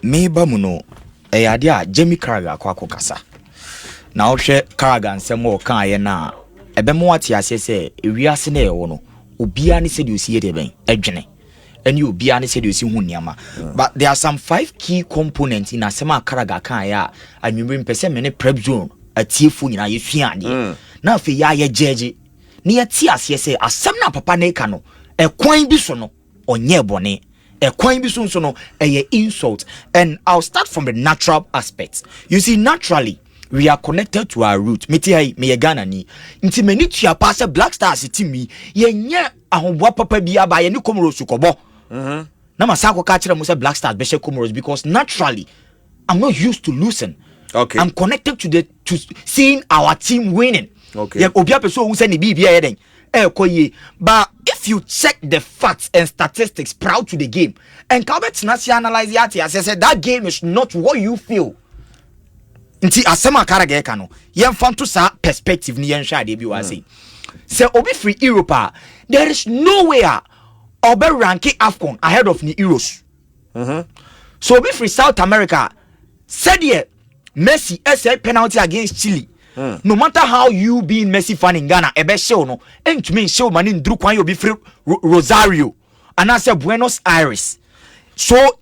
meba muno a Jamie Carragher kwako kasa na ohwe Carragher nsem o kan ye na ebemo ate ase se ewiase na ye wo no obia ne se de osi ye de ben adwene eni obia ne se de osi hu niama but there are some 5 key components in asema Carragher kan ya anwumre mpese me ne prep zone atiefu nyina ye sua ade na afi ya ye jeje ne ye ti ase se asem na papa ne ka no ekwan bi so no onye bone ekwan bi so no eye insult. And I'll start from the natural aspects. You see, naturally we are connected to our root. Meti ai me Ghana ni nti mani tua pass Black Stars team mi ye nya ahobwa papa bia ba ye ni Comoros kobo na masako ka kire mo say Black Stars be she Comoros because naturally I'm not used to losing. Okay, I'm connected to seeing our team winning. Okay, yeah, obia person who say ni bibia ye den but if you check the facts and statistics proud to the game and Calvert Nasi analyze it, as I said, that game is not what you feel. Nti asema Carragher kano yen fanto sa perspective ni yen hwa de bi wa say say obi free Europe there is nowhere obi ranking AFCON ahead of the Euros. So obi free South America said here Messi SA penalty against Chile. No matter how you being Messi fan in Ghana, ebe show no, and me show mani ndru kwan you be free Rosario, and I say Buenos Aires. So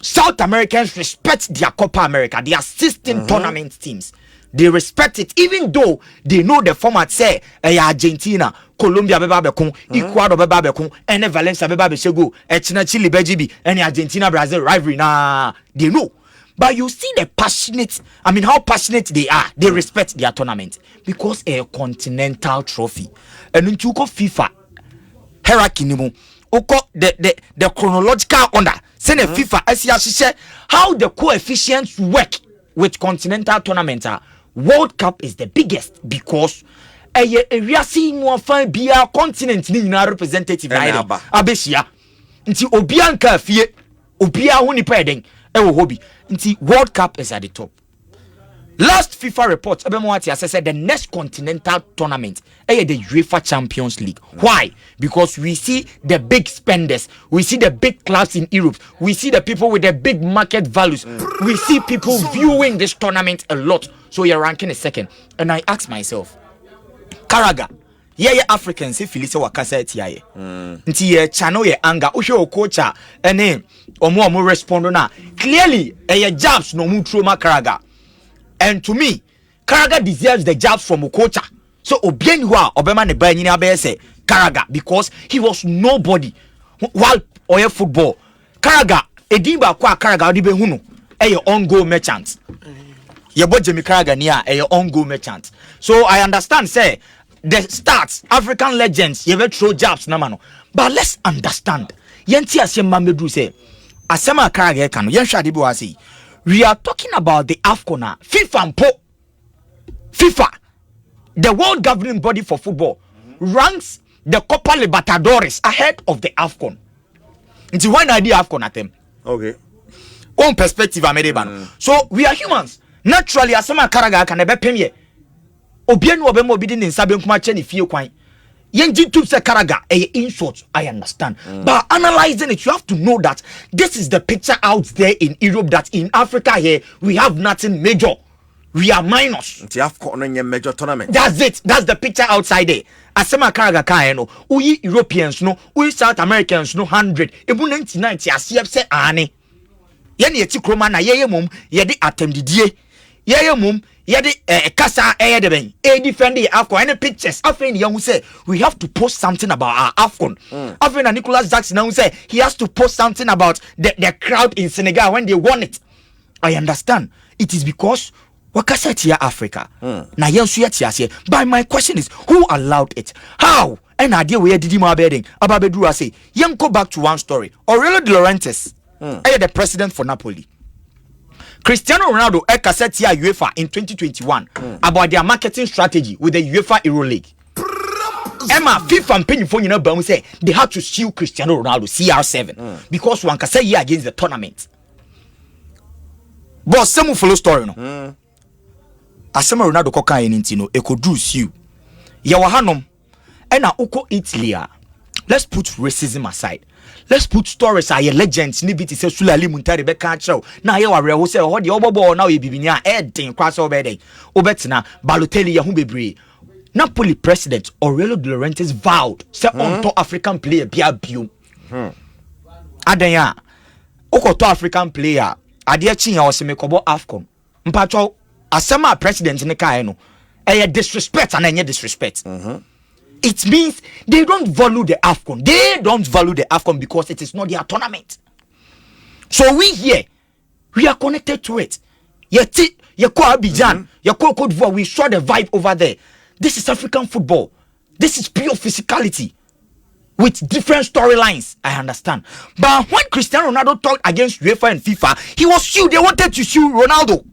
South Americans respect their Copa America, their 16 tournament teams. They respect it, even though they know the format say Argentina, Colombia beba bekon, Ecuador beba bekon, and Valencia beba beshego, China Chile bejibi, and Argentina Brazil rivalry. Nah, they know. But you see the how passionate they are. They respect their tournament because a continental trophy. And in Chuko FIFA hierarchy nimu, the chronological order. Send a FIFA as how the coefficients work with continental tournament. World Cup is the biggest because we are seeing more fun be a continent ni representative abesia. Nti obianka fie obia honi peden hobby. Nti World Cup is at the top. Last FIFA report said the next continental tournament the UEFA Champions League. Why? Because we see the big spenders, we see the big clubs in Europe, we see the people with the big market values, we see people viewing this tournament a lot. So you're ranking a second. And I ask myself, Carragher, Africans if Felice wakasa etiaye. Nti ye channel ye anger, ushe okocha ene omo respond na. Clearly, jabs no mu trauma Carragher. And to me, Carragher deserves the jabs from Okocha. So Obien Hua Obama ne ba nyina be say Carragher because he was nobody while oye football. Carragher edimba kwa Carragher odi be hunu on goal merchant. Ye bo Jamie Carragher nia on goal merchant. So I understand say the stats African legends ye be throw jabs na mano. But let's understand. Yenti asem mamedu say asema Carragher kanu yen hwa de bi wa say we are talking about the AFCON. FIFA, the world governing body for football, ranks the Copa Libertadores ahead of the AFCON. It's one idea AFCON at them. Okay. Own perspective, So we are humans. Naturally, as someone Carragher can never pay me. Obienu obemo bidin in Sabian Kumacheni few kwine. Yenji to say Carragher insult, I understand. But analyzing it, you have to know that this is the picture out there in Europe, that in Africa here, we have nothing major. We are minus. The AFCON in major tournament. That's it. That's the picture outside there. Asema Carragher kaeno, we Europeans no, we South Americans no 100. Ebu 99 asiyep se ane. Yeni yeti kroma na yeye mum, yedi atemdidie. Yeye mum, yedi kasa de ben. Defend the AFCON. Any pictures? After young say we have to post something about our AFCON. After Nicholas Jackson now say he has to post something about the crowd in Senegal when they won it. I understand. It is because wakasa tia Africa. Na yensu tia. But my question is, who allowed it? How? And idea where did him abeding? Ababedru say, yen go back to one story. Aurelio De Laurentiis, the president for Napoli. Cristiano Ronaldo cassette UEFA in 2021 about their marketing strategy with the UEFA Euro League. Emma FIFA and Penny phone you say they had to sue Cristiano Ronaldo CR7 because one can say against the tournament. But some follow story no. Asema Ronaldo koka enintino e could do sue. Ya wahanom ena uko Italy let's put racism aside. Let's put stories are legends ni biti say Sulali Muntari be kan chew na ye ware ho say ho de obobo na we bibinia e den kwa so be den obetina Balotelli ye hu bebre Napoli president Aurelio De Laurentiis vowed say on to African player bia biom adanya okoto African player ade chi ya oseme kobo AFCON mpacho asema president ne kai no e disrespect and enye disrespect. It means they don't value the AFCON. They don't value the AFCON because it is not their tournament. So we here, we are connected to it. You call Abidjan, you call Côte d'Ivoire, we saw the vibe over there. This is African football. This is pure physicality with different storylines. I understand. But when Cristiano Ronaldo talked against UEFA and FIFA, he was sued. They wanted to sue Ronaldo.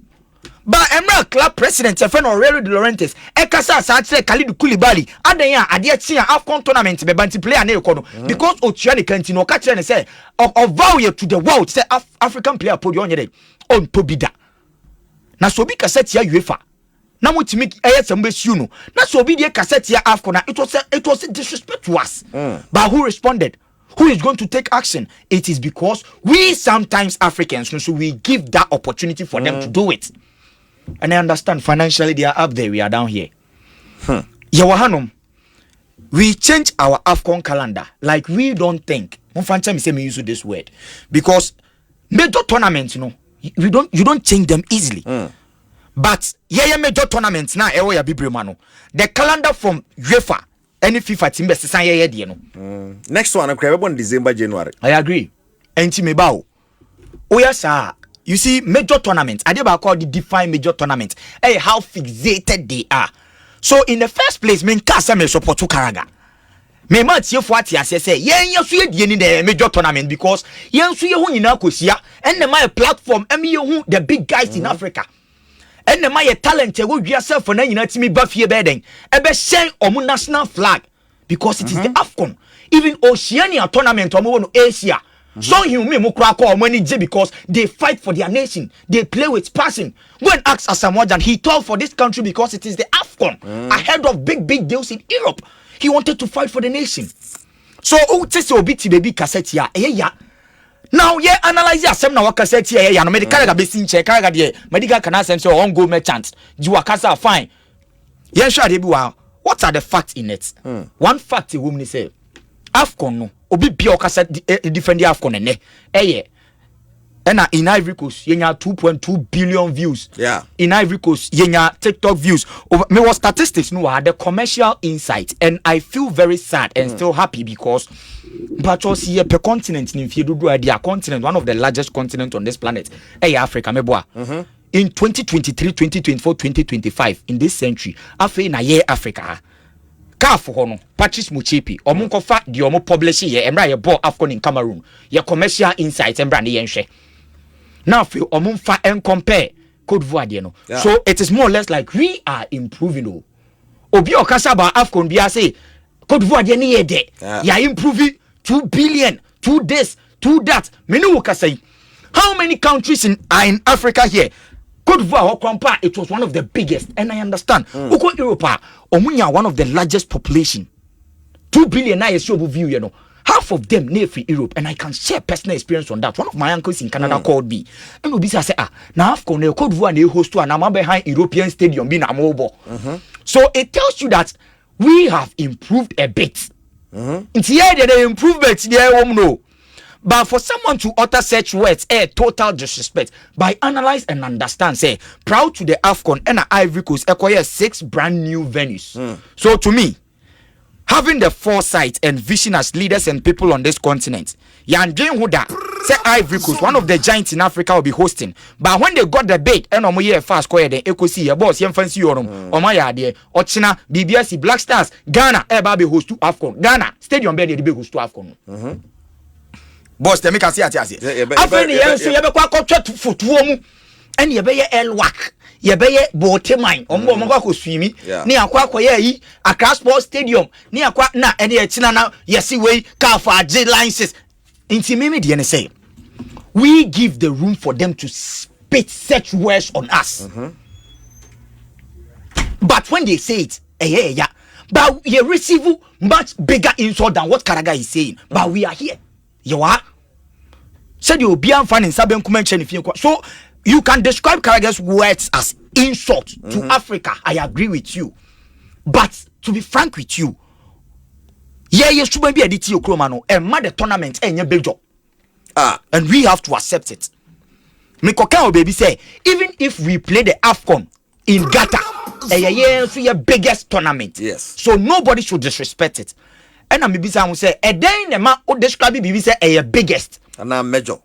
But Emerald Club president Stefan Aurelio De Laurentiis ekasa sache Khalid Koulibaly adanya ade chia AFCON tournament be banti player na ekono because otua ne kanti no ka kire ne say of value to the world say African player podium onye on pobida na so bi cassette ya UEFA na mutimi sembe siu no na so bi de cassette ya AFCON na it was disrespect to us. But who responded? Who is going to take action? It is because we sometimes Africans so we give that opportunity for them to do it. And I understand financially they are up there, we are down here. Yawahanum, we change our AFCON calendar like we don't think. Me use this word because major tournaments, you don't change them easily. But major tournaments now, the calendar from UEFA, any FIFA team, next one, I'm December, January. I agree. Entimebao. Oh yes, sir. You see, major tournaments, I never call the defined major tournaments. Hey, how fixated they are. So, in the first place, me kasa me support to Karaga. Me mat ye for say, yeah, suye di the major tournament because yen suye hu nyina kosia and my platform emi hu the big guys in Africa. And my talent we yourself for na nyina timi ba fie be den. Ebe shen omu national flag because it is the AFCON. Even Oceania tournament omu no Asia. So you me call money because they fight for their nation. They play with passion. Go and ask Asamoah, he told for this country because it is the AFCON ahead of big deals in Europe. He wanted to fight for the nation. So baby cassette yeah. Now analyze your na cassette here no medical ga besin check ga de medical can sense on go merchant. Jiwakasa fine. What are the facts in it? One fact a woman say AFCON no obi bia okasa defend AFCON ene and in Ivory Coast yenya 2.2 billion views. Yeah. In Ivory Coast yenya TikTok views. Me was statistics no had the commercial insight and I feel very sad and still happy because Patrol see per continent in their continent, one of the largest continents on this planet. Africa meboa. In 2023, 2024, 2025 in this century, na Africa. Kafo hono Patrice Muchipi omunko fa di omo publish ye emra ye ball AFCON in Cameroon ye commercial insights emra ne yenhwe now feel omunfa and compare Côte d'Ivoire de no. So it is more or less like we are improving obi okasa ba AFCON bia say Côte d'Ivoire de ne ye de ya improving 2 billion 2 this 2 that me no say how many countries in Africa here Côte d'Ivoire, it was one of the biggest, and I understand. Uko Europe, Omunya one of the largest population. 2 billion I show view, half of them near free Europe, and I can share personal experience on that. One of my uncles in Canada called me, and Ubisa said, now AFCON, Côte d'Ivoire, host to an behind European stadium being a mobile. So it tells you that we have improved a bit. It's here that the improvements there, no. But for someone to utter such words, total disrespect. By analyze and understand, say, proud to the AFCON and Ivory Coast acquire 6 brand new venues. So to me, having the foresight and vision as leaders and people on this continent, Yanjin Huda say Ivory Coast, one of the giants in Africa, will be hosting. But when they got the bait, and on year fast square, the echo see your boss, young fancy or my idea, Ochina, BBSC, Black Stars, Ghana, Baby host to AFCON. Ghana, Stadium Bed, the big host to AFCON. Boss, they make us see it. After the year, so you have a contract for 2 and you be a whack. You be a boat mine. Omo swimmy. Near Quaquay, a class sports stadium. Near Quack na any China. Yes, way car for J lines. Intimate say. We give the room for them to spit such words on us. But when they say it, but you receive much bigger insult than what Karaga is saying. But we are here. You are. Said you'll be fan in Saben Kumenchen if you so you can describe Karaga's words as insult to Africa. I agree with you. But to be frank with you, you should be a DTO Kromano and mother tournament and your big job. And we have to accept it. Mikokao baby say, even if we play the AFCON in Gata, a biggest tournament. Yes. So nobody should disrespect it. And I'm maybe say, a day in the man who describe it, say a biggest. And I'm major.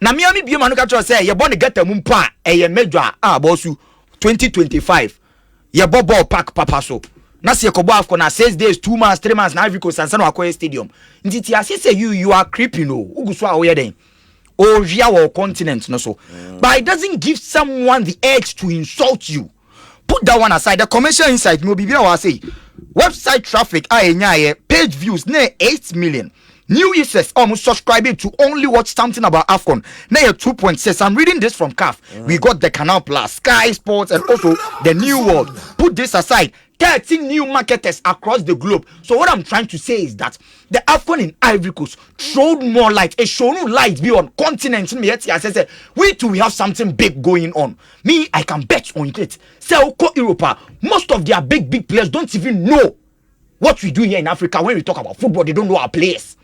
Na me ami bioma no ka tro say ye born Gata mumpa a major bosu 2025 ye ball park papa so na se yekobo AFCON na 6 days 2 months 3 months na Ivory Coast sansa no akoye stadium ntiti ase say you are creeping no uguso a wo ye den o ria wo continent no so but it doesn't give someone the edge to insult you. Put that one aside. The commercial insight no bibia wa say website traffic page views near 8 million. New users almost subscribing to only watch something about AFCON. Now 2.6. I'm reading this from CAF. We got the Canal Plus, Sky Sports, and also the New World. Put this aside. 13 new marketers across the globe. So what I'm trying to say is that the AFCON in Ivory Coast showed more light. It showed light beyond continents. We too, we have something big going on. Me, I can bet on it. Say, Europa, most of their big players don't even know what we do here in Africa. When we talk about football, they don't know our players.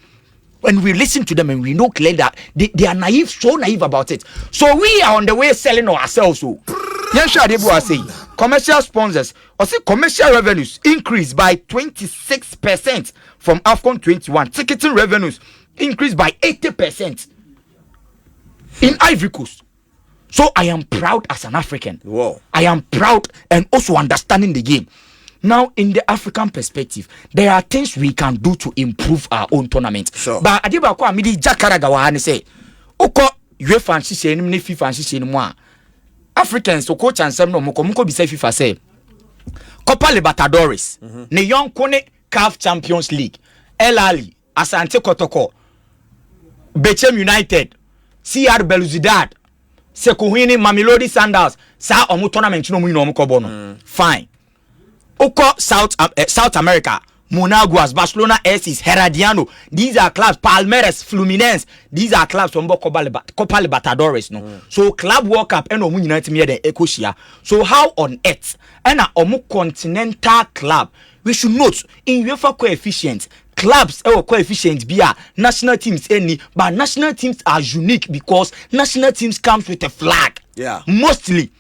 When we listen to them and we know clearly that they are naive, so naive about it. So we are on the way selling ourselves. So, commercial sponsors, or say commercial revenues increased by 26% from AFCON 21. Ticketing revenues increased by 80% in Ivory Coast. So I am proud as an African. Wow. I am proud and also understanding the game. Now, in the African perspective, there are things we can do to improve our own tournament. Sure. But Adiba kwa midi Jakaraga wa say, uko UEFA and Shisha ni FIFA and Shisha ni Africans so coach and some no muko be say FIFA say Copa Libertadores, ne young kone CAF Champions League, El Ali, Asante Kotoko, Bechem United, CR Belouizdad, Sekuhini Mamelodi Sundowns, sa omu tournament no mu no muko bono. Fine. Uko South America, Monaguas, Barcelona, Esis, Herediano. These are clubs. Palmeiras, Fluminense. These are clubs from Copa Libertadores. No, so Club World Cup. And omu United me the Ecosia. So how on earth? And omu continental club. We should note in UEFA coefficient. Clubs coefficient be national teams any, but national teams are unique because national teams comes with a flag. Yeah, mostly.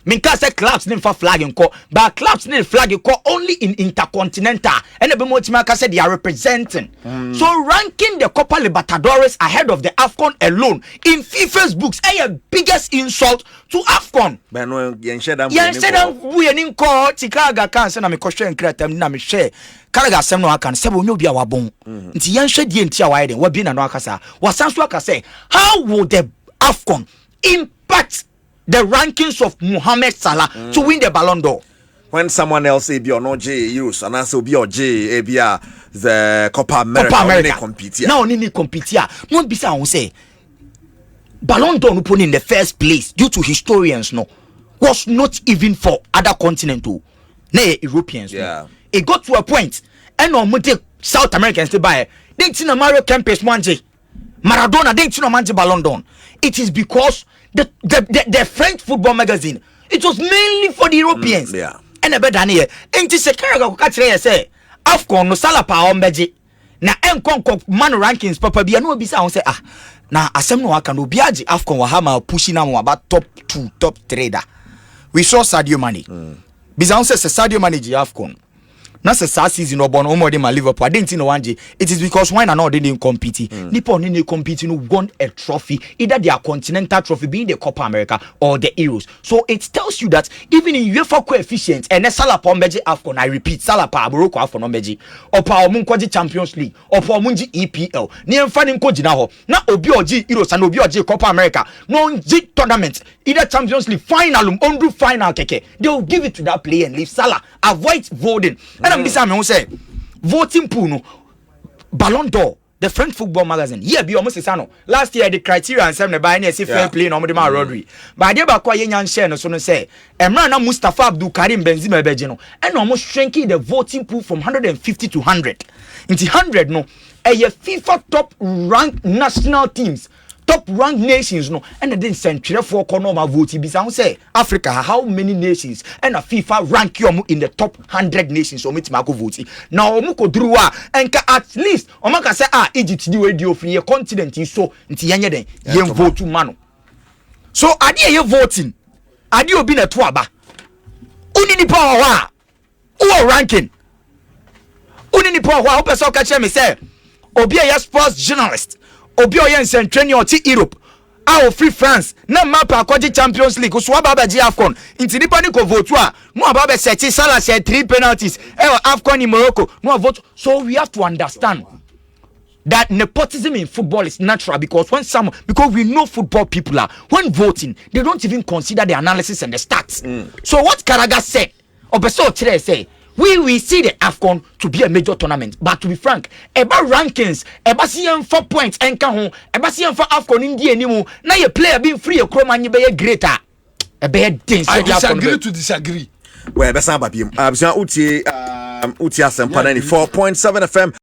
Minka say clubs name for flag in court, but clubs name flag in court only in intercontinental. And the Motimaka said they are representing. So ranking the Copa Libertadores ahead of the AFCON alone in FIFA's books is a biggest insult to AFCON. But no, you said we are in court. Chicago can't send me question creative. Na me share. Karaga sem no aka se bo nyo bia wabon. Nti yen hwe die ntia waide. Wa bi na no aka sa. Wasanso aka say how will the AFCON impact the rankings of Mohamed Salah to win the Ballon d'Or? When someone else say be or no J use and also be or J the Copa America compete here. Now only compete here. No be say say Ballon d'Or no put in the first place due to historians no was not even for other continents too. Na Europeans. Yeah. No. It got to a point and on take South Americans to buy. They think Mario Kempes manje. Maradona they think manje Ballon d'Or. It is because the French football magazine, it was mainly for the Europeans. Yeah. And a better than here. And to say, say, AFCON no sala pa ombeji. Na enkon man rankings papa bia no bisa on say na asem no aka no biaji AFCON wa hama pushing am about top 2, top 3 da. We saw Sadio Mane. Bisa on say Sadio Mane AFCON. Na say season no born omo de ma Liverpool. I didn't know one It is because why na no they didn't compete. Nippon didn't compete no won a trophy, either their continental trophy being the Copa America or the Euros. So it tells you that even in UEFA coefficient and Salah pa ombeji AFCON, I repeat, Salah pa aboroko AFCON ombeji or pa omunkoji Champions League or pa omunji EPL. Ni emfani nko jina ho. Na obi oji Euros and obi oji Copa America. No nji tournament, either Champions League final ondu final keke. They will give it to that player and leave Salah. Avoid voting. And I'm say voting pool no Ballon d'Or the French football magazine. Yeah, be almost sano. Last year the criteria and some by any fair play no more Rodri. But they ba kwa yenyan share no so no say. Emrana Mustafa Abdul Karim Benzema Bejeno and almost shrinking the voting pool from 150 to 100. Into 100 no. A FIFA top ranked national teams. Top ranked nations no and then send 4 corner vote bisa say Africa how many nations and a FIFA rank you in the top 100 nations so meet mako vote now omu ko druwa and at least omaka say Egypt di we di free continent so nti yenye den yen vote mano so ade ye voting ade obi na to aba uni ni power wa ranking uni ni power wa person ka che me say obi a sports journalist obi oyen training or Europe free France na map akwaji Champions League so aba ji AFCON inti nipa ni ko vote a no aba search Salah share 3 penalties AFCON in Morocco no vote. So we have to understand that nepotism in football is natural because because we know football people are when voting they don't even consider the analysis and the stats. So what Karaga said obeso today say we see the AFCON to be a major tournament, but to be frank, about rankings, about seeing 4 points and can about seeing for AFCON in the anymore. Now your player being free, a chroma and you be a greater. A bad thing. I disagree to disagree. Well, Besamba Bim, Utia Sampana 4.7 FM.